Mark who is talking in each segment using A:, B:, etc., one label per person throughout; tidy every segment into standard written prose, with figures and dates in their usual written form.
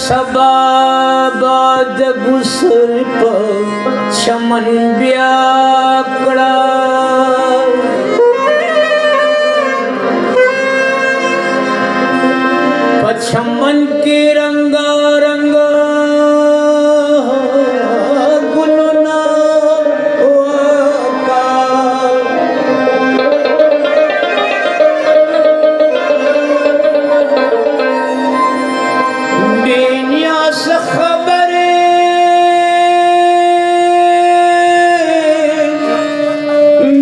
A: سباباد گسر پر چمن بیاکڑا پچمن کی رنگا رنگا گلنا وکا بینیاس خبریں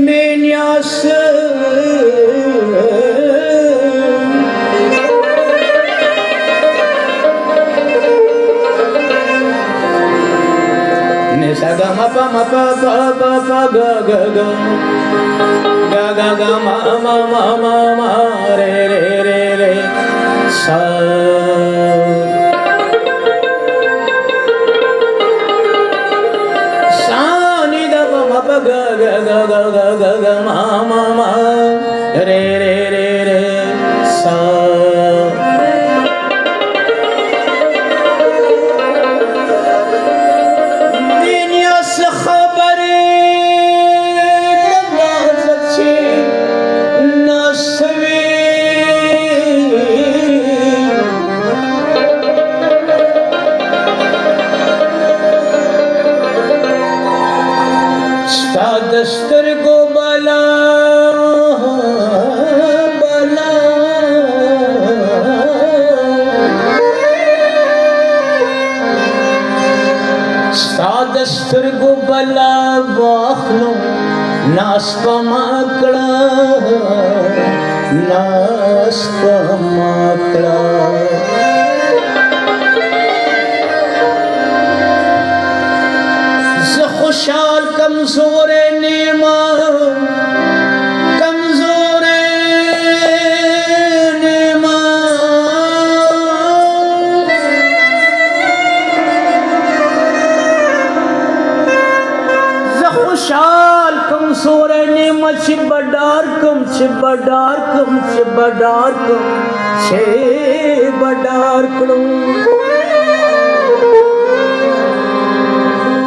A: بینیاس Saga ma pa pa pa ga ga ga ga ga ga ma ma re re re re sa sa ni da pa ma pa ga ga ga ga ga ga ga ma re re re re sa दस्तर को बला बला दस्तर को बला वाखलो नास पमाकड़ा नास पमाकड़ा खुशाल कमजोर नेमा कमजोर नेमा शिबडारकम शिबडारकम शिबडारकम शिबडारकम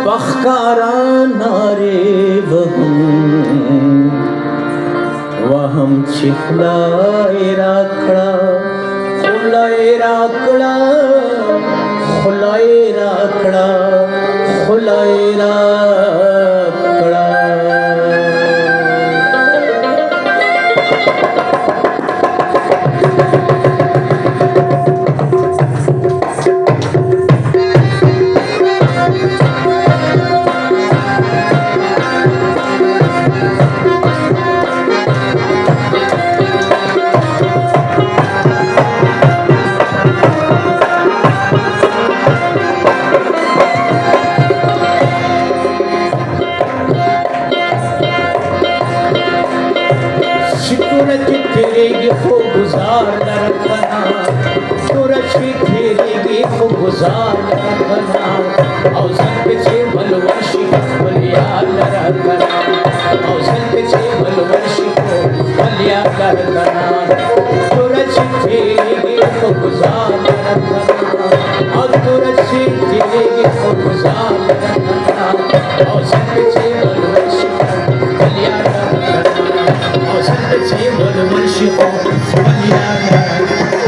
A: बखकारा नारे वहम चिखलाए राखड़ा खुलाए राखड़ा खुलाए राखड़ा खुलाए राखड़ा तेरे गुजार न रखना तुरशी तेरे गुजार न रखना औसत पे बलवर्षी बलिया न रखना औसत पे बलवर्षी को बलिया न रखना तुरशी तेरे गुजार न रखना और तुरशी तेरे गुजार न रखना औसत पे बलवर्षी को बलिया न रखना औसत पे बलवर्षी को बलिया न रखना